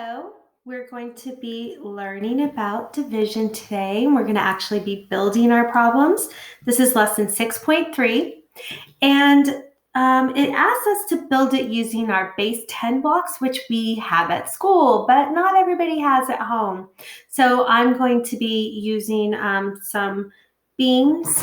Hello, we're going to be learning about division today. We're going to actually be building our problems. This is lesson 6.3, and it asks us to build it using our base 10 blocks, which we have at school, but not everybody has at home. So I'm going to be using some beans,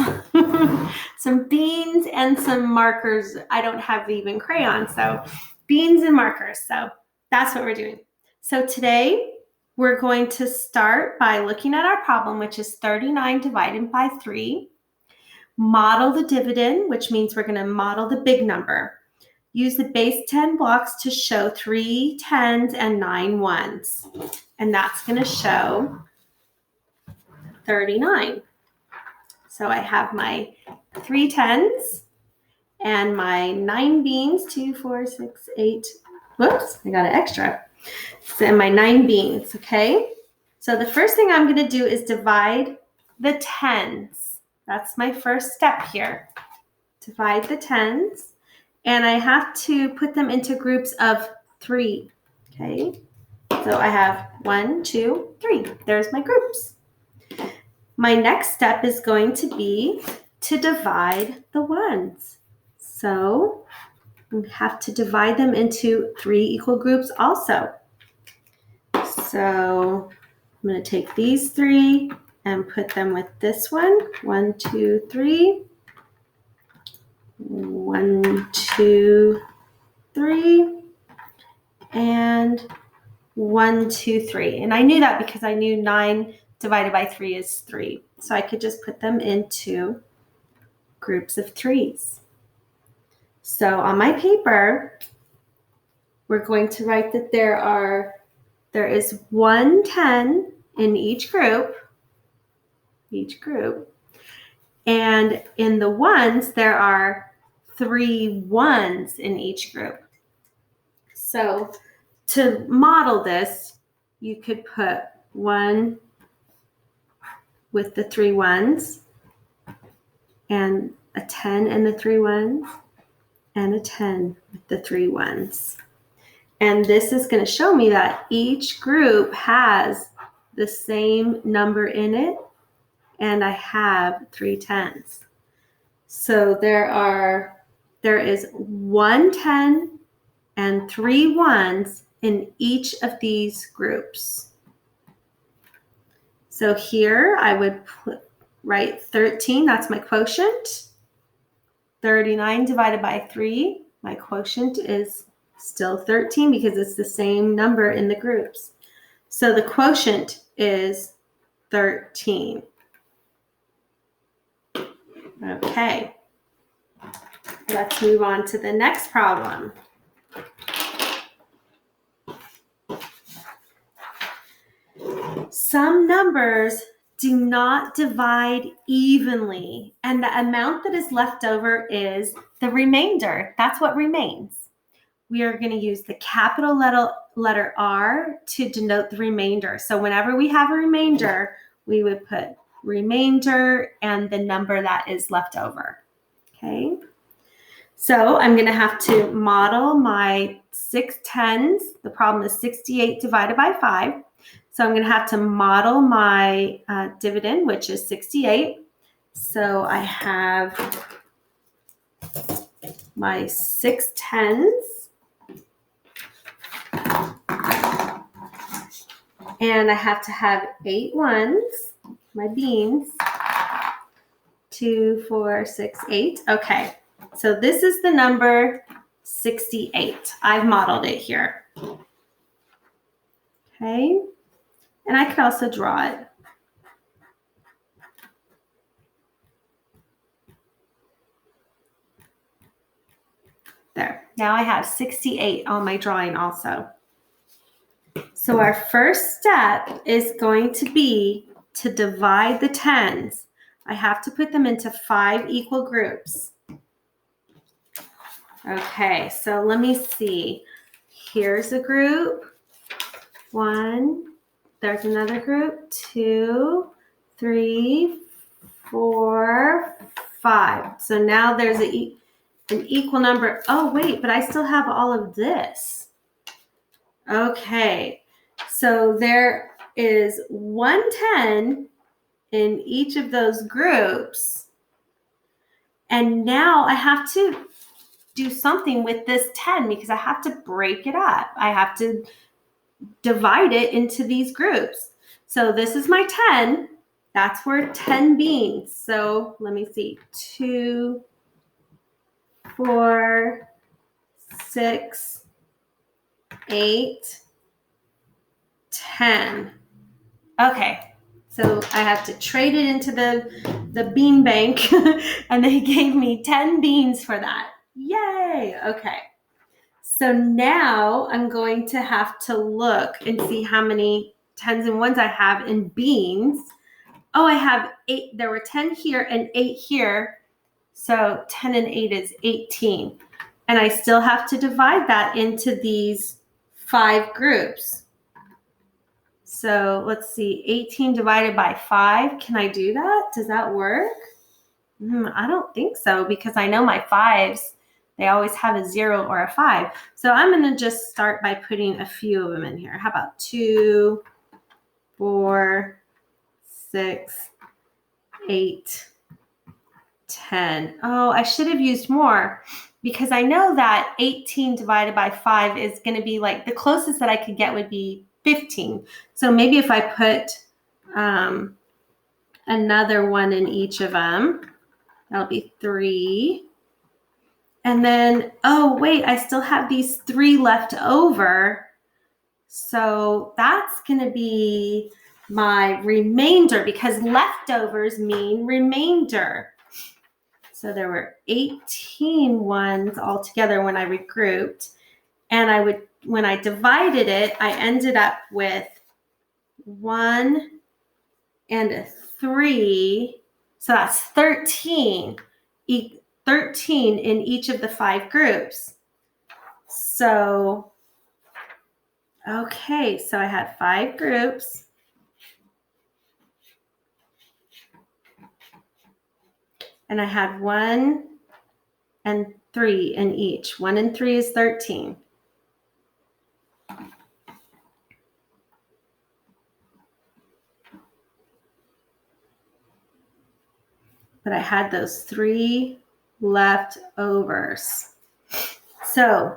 some beans and some markers. I don't have even crayons, so beans and markers. So that's what we're doing. So today we're going to start by looking at our problem, which is 39 divided by 3. Model the dividend, which means we're going to model the big number. Use the base 10 blocks to show 3 10s and 9 1s. And that's going to show 39. So I have my 3 10s and my 9 beans, 2, 4, 6, 8. Whoops, I got an extra. So my 9 beans, okay? So the first thing I'm going to do is divide the 10s. That's my first step here. Divide the 10s. And I have to put them into groups of 3, okay? So I have 1, 2, 3. There's my groups. My next step is going to be to divide the 1s. So we have to divide them into 3 equal groups also. So I'm going to take these 3 and put them with this one. 1, 2, 3. 1, 2, 3. And 1, 2, 3. And I knew that because I knew 9 divided by 3 is 3. So I could just put them into groups of 3s. So on my paper, we're going to write that there is 1 10 in each group. And in the 1s, there are 3 1s in each group. So to model this, you could put 1 with the 3 1s, and a 10 in the 3 1s, and a 10 with the 3 1s. And this is going to show me that each group has the same number in it, and I have 3 10s. So there is 1 10 and 3 1s in each of these groups. So here I would write 13, that's my quotient. 39 divided by 3, my quotient is still 13 because it's the same number in the groups. So the quotient is 13. Okay, let's move on to the next problem. Some numbers do not divide evenly, and the amount that is left over is the remainder. That's what remains. We are going to use the capital letter R to denote the remainder. So whenever we have a remainder, we would put remainder and the number that is left over. Okay. So I'm going to have to model my 6 10s. The problem is 68 divided by 5. So I'm going to have to model my dividend, which is 68. So I have my 6 10s. And I have to have 8 1s, my beans. 2, 4, 6, 8. Okay, so this is the number 68. I've modeled it here. Okay, and I could also draw it. There, now I have 68 on my drawing also. So our first step is going to be to divide the 10s. I have to put them into 5 equal groups. Okay, so let me see. Here's a group. 1, there's another group. 2, 3, 4, 5. So now there's an equal number. Oh, wait, but I still have all of this. Okay, So there is 110 in each of those groups. And now I have to do something with this 10 because I have to break it up. I have to divide it into these groups. So this is my 10. That's where 10 beans. So let me see. 2, 4, 6, 8, 10. Okay. So I have to trade it into the bean bank and they gave me 10 beans for that. Yay. Okay. So now I'm going to have to look and see how many 10s and 1s I have in beans. Oh, I have 8. There were 10 here and 8 here. So 10 and 8 is 18. And I still have to divide that into these 5 groups. So let's see, 18 divided by 5. Can I do that? Does that work? I don't think so because I know my 5s, they always have a 0 or a 5. So I'm going to just start by putting a few of them in here. How about 2, 4, 6, 8, 10. Oh, I should have used more because I know that 18 divided by 5 is going to be like the closest that I could get would be 15. So maybe if I put another one in each of them, that'll be 3. And then, oh, wait, I still have these 3 left over. So that's going to be my remainder because leftovers mean remainder. So there were 18 ones altogether when I regrouped. And when I divided it, I ended up with 1 and a 3. So that's 13. 13 in each of the 5 groups. So, okay, so I had 5 groups. And I had 1 and 3 in each. 1 and 3 is 13. But I had those 3 leftovers. So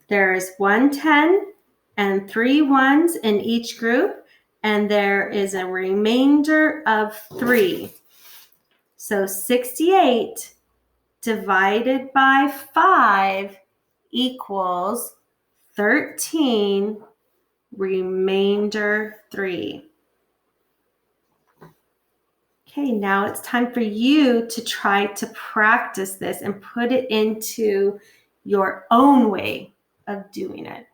there's 110 and 3 1s in each group, and there is a remainder of 3. So 68 divided by 5 equals 13, remainder 3. Okay, now it's time for you to try to practice this and put it into your own way of doing it.